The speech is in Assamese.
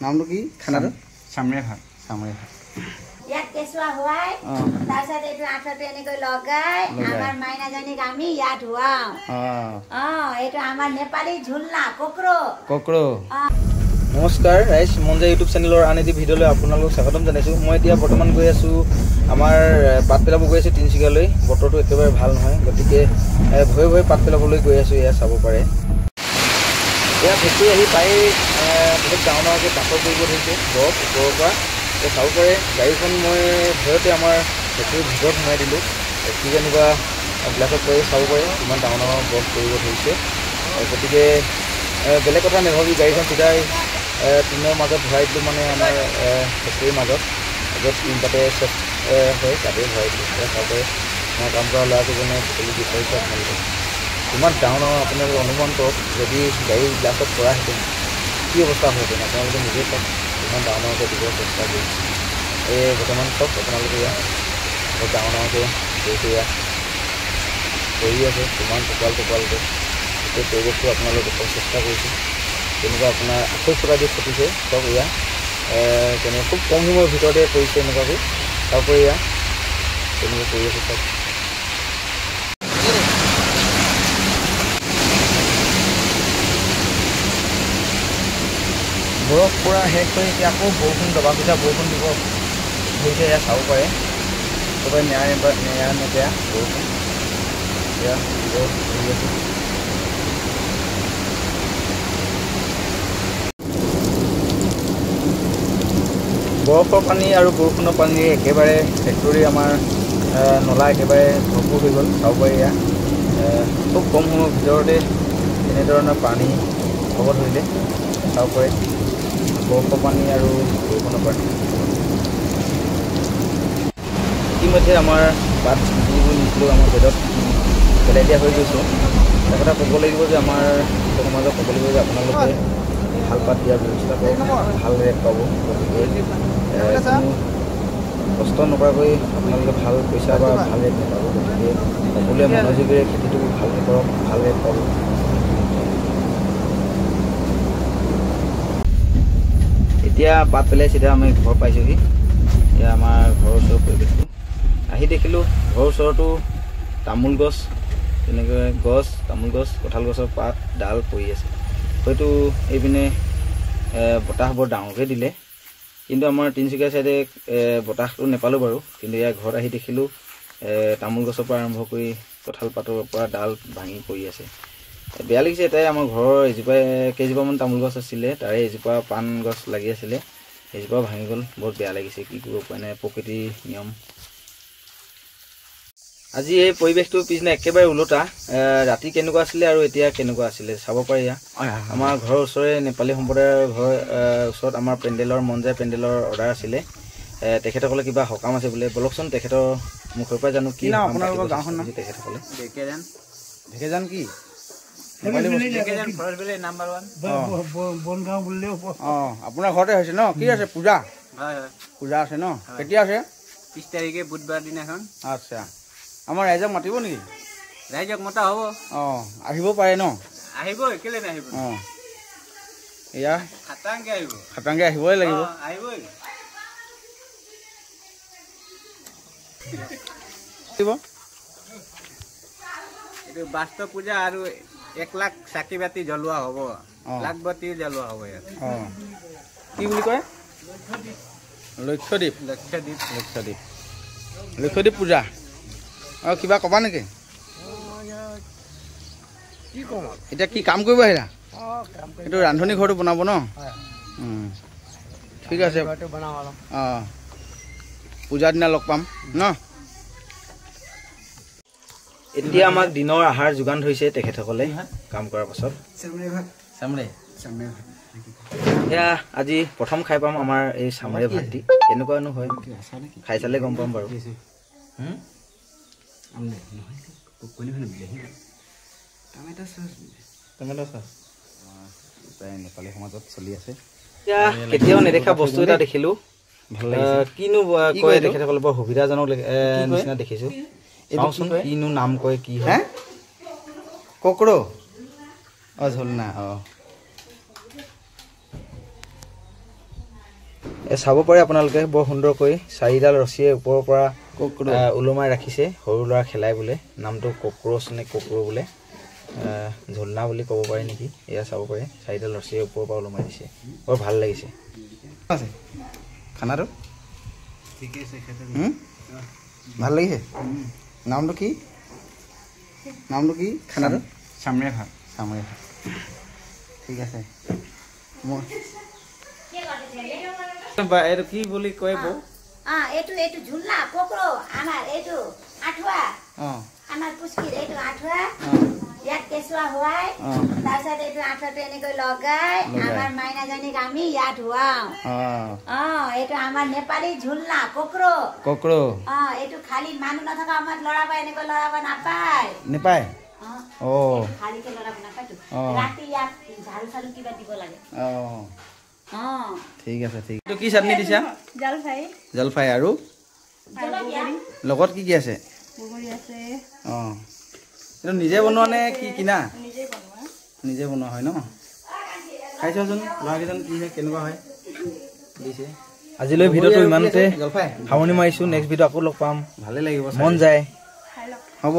নামটো কি খানাটো চামৰে ভাত ইয়াত কেঁচুৱা হোৱাই তাৰপিছত এইটো আঁঠুটো এনেকৈ লগাই আমাৰ মাইনাজনীক আমি ইয়াত ধুৱাওঁ এইটো আমাৰ নেপালী ঝুলনা কোকৰো নমস্কাৰ ৰাইজ মঞ্জা ইউটিউব চেনেলৰ আন এটি ভিডিঅ'লৈ আপোনালোকক স্বাগতম জনাইছোঁ মই এতিয়া বৰ্তমান গৈ আছোঁ আমাৰ পাত পেলাব গৈ আছোঁ তিনিচুকীয়ালৈ বতৰটো একেবাৰে ভাল নহয় গতিকে ভয়ে ভয়ে পাত পেলাবলৈ গৈ আছোঁ এয়া চাব পাৰে এয়া ফেক্টৰী আহি পাই বহুত ডাঙৰ ডাঙৰকৈ পাথৰ কৰিব ধৰিছে বৰফ ওপৰৰ পৰা চাব পাৰে গাড়ীখন মই ভয়তে আমাৰ ফেক্টৰীৰ ভিতৰত সোমাই দিলোঁ কি যেনিবা গ্লাছত পৰি চাব পাৰে ইমান ডাঙৰ ডাঙৰ বৰফ কৰিব ধৰিছে গতিকে বেলেগ কথা নাভাবি গাড়ীখন চিধাই টিনৰ মাজত ভৰাই দিলোঁ মানে আমাৰ ফেক্টৰীৰ মাজত য'ত তাতে চেফ হয় তাতে ভৰাই দিলোঁ চাব পাৰে আমাৰ কাম কৰা ল'ৰাকেইজনে সকলো বিচাৰিছে আপোনালোকে ইমান ডাঙৰ ডাঙৰ আপোনালোকে অনুমান কৰক যদি গাড়ী গ্লাছত পৰাহেঁতেন কি অৱস্থা হ'লহেঁতেন আপোনালোকে নিজেই চাওক ইমান ডাঙৰ ডাঙৰকৈ দিবৰ চেষ্টা কৰিছে এই বৰ্তমান চাওক আপোনালোকে ইয়াত বহুত ডাঙৰ ডাঙৰকৈ কৰিছে ইয়াত কৰি আছে কিমান টোপালকৈ গোটেই পৰিৱেশটো আপোনালোকে দেখুৱাৰ চেষ্টা কৰিছে তেনেকুৱা আপোনাৰ 28 টকা দি ফুটিছে চাওক এয়া তেনেকৈ খুব কম সময়ৰ ভিতৰতে কৰিছে এনেকুৱাকৈ তাৰপৰি এয়া তেনেকৈ কৰি আছে চাওক বৰফ পৰা শেষ কৰি এতিয়া আকৌ বৰষুণ দবা পিঠা বৰষুণ দিব হৈছে এয়া চাব পাৰে চবৰে নেৰা নেপেৰা বৰষুণ এয়া ধৰি আছে বৰফৰ পানী আৰু বৰষুণৰ পানী একেবাৰে ফেক্টৰী আমাৰ নলা একেবাৰে ভৰপূৰ হৈ গ'ল চাব পাৰি এয়া খুব কম সময়ৰ ভিতৰতে এনেধৰণৰ পানী হ'ব ধৰিলে চাব পাৰে বৰফৰ পানী আৰু বৰষুণৰ পানী ইতিমধ্যে আমাৰ পাত যিবোৰ নিছিলোঁ আমাৰ বেদত পেলাই দিয়া হৈ গৈছে এটা কথা ক'ব লাগিব যে আমাৰ সমাজত ক'ব লাগিব যে আপোনালোকে ভাল পাত দিয়াৰ ব্যৱস্থা কৰক ভাল ৰেট পাব গতিকে কোনো কষ্ট নকৰাকৈ আপোনালোকে ভাল পইচা বা ভাল ৰেট নাপাব গতিকে সকলোৱে মনোযোগেৰে খেতিটো ভালকৈ কৰক ভাল ৰেট পাব এতিয়া পাত পেলাই চিধা আমি ঘৰ পাইছোঁহি এয়া আমাৰ ঘৰৰ ওচৰৰ পৰিৱেশটো আহি দেখিলোঁ ঘৰৰ ওচৰতো তামোল গছ তেনেকৈ গছ তামোল গছ কঁঠাল গছৰ পাত ডাল পৰি আছে হয়তো এইপিনে বতাহ বৰ ডাঙৰকৈ দিলে কিন্তু আমাৰ তিনিচুকীয়া চাইডে বতাহটো নাপালোঁ বাৰু কিন্তু ইয়াৰ ঘৰত আহি দেখিলোঁ তামোল গছৰ পৰা আৰম্ভ কৰি কঁঠাল পাতৰ পৰা ডাল ভাঙি পৰি আছে বেয়া লাগিছে এটাই আমাৰ ঘৰৰ কেইজোপামান তামোল গছ আছিলে তাৰে এজোপা পাণ গছ লাগি আছিলে সেইজোপা ভাঙি গ'ল বহুত বেয়া লাগিছে কি কৰিব উপায় নাই প্ৰকৃতিৰ নিয়ম আজি এই পৰিৱেশটো পিছদিনা একেবাৰে ওলোটা ৰাতি কেনেকুৱা আছিলে আৰু এতিয়া কেনেকুৱা আছিলে চাব পাৰি ইয়াত আমাৰ ঘৰৰ ওচৰৰে নেপালী সম্প্ৰদায়ৰ ঘৰৰ ওচৰত আমাৰ পেণ্ডেলৰ মঞ্জাই পেণ্ডেলৰ অৰ্ডাৰ আছিলে তেখেতসকলে কিবা সকাম আছে বোলে বলকচোন তেখেতৰ মুখৰ পৰা জানো কি নাম আপোনালোকৰ গাঁওখন নাম তেখেতসকলে ঢেকেজান কি আপোনাৰ ঘৰতে হৈছে ন কি আছে পূজা পূজা আছে ন কেতিয়া আছে 30 তাৰিখে বুধবাৰ দিনাখন আচ্ছা আমাৰ ৰাইজক মাতিব নেকি ৰাইজক মতা হ'ব আহিব পাৰে ন আহিব কেলে নাহিব এয়া খাটাংকে আহিবই লাগিব এইটো বাস্তৱ পূজা আৰু 1 লাখ চাকি বাতি জ্বলোৱা হ'ব লাখ বাতি জ্বলোৱা হ'ব ইয়াত কি বুলি কয় লক্ষদ্বীপ পূজা আৰু কিবা ক'বা নেকি এতিয়া কি কাম কৰিব আহিলা এইটো ৰান্ধনি ঘৰটো বনাব ন ঠিক আছে পূজাৰ দিনা লগ পাম ন এতিয়া আমাক দিনৰ আহাৰ যোগান ধৰিছে তেখেতসকলে কাম কৰাৰ পাছত এয়া আজি প্ৰথম খাই পাম আমাৰ এই চামৰে ভাতটি কেনেকুৱানো হয় খাই চালে গম পাম বাৰু নেপালী সমাজত চলি আছে কেতিয়াও নেদেখা বস্তু এটা দেখিলোঁ কিনো কয় তেখেতসকলে বৰ সুবিধাজনক নিচিনা দেখিছোঁ চাওঁচোন কিনো নাম কয় কি হয় কোকৰো ঝুলনা চাব পাৰে আপোনালোকে বৰ সুন্দৰকৈ 4ডাল ৰছীয়ে ওপৰৰ পৰা ওলমাই ৰাখিছে সৰু ল'ৰা খেলাই বোলে নামটো কক্ৰচ নে কক্ৰ বোলে ঝুলনা বুলি ক'ব পাৰে নেকি এয়া চাব পাৰে 4ডাল ৰছীয়ে ওপৰৰ পৰা ওলমাই দিছে বৰ ভাল লাগিছে আছে খানাটো ঠিকে আছে ভাল লাগিছে নামটো কি খানাটো চামৰে ভাত ঠিক আছে এইটো কি বুলি কয় বৌ এইটো ঝুলনা কক্ৰো আমাৰ এইটো আঠুৱা আমাৰ পুষ্কিৰ এইটো আঠুৱা ইয়াত কেঁচুৱা হোৱাই তাৰপিছত এইটো আঠুৱাটো এনেকৈ লগাই আমাৰ মাইনাজনীক আমি ইয়াত হোৱাও এইটো আমাৰ নেপালী ঝুলনা কক্ৰো এইটো খালি মানুহ নথকা সময়ত লৰাব এনেকৈ লৰাব নাপায় খালিকে লৰাব নাপায়তো ৰাতি ইয়াত ঝাৰু চাৰু কিবা দিব লাগে ঠিক আছে ঠিক এইটো কি চাটনি দিছা জলফাই আৰু লগত কি কি আছে এইটো নিজে বনোৱা নে কি কিনা নিজে বনোৱা হয় ন খাই চাওঁচোন ল'ৰাকেইজন কি হয় কেনেকুৱা হয় দিছে আজিলৈ ভিডিঅ'টো ইমানতে সামৰণি মাৰিছোঁ নেক্সট ভিডিঅ' আকৌ লগ পাম ভালে লাগিব মন যায় হ'ব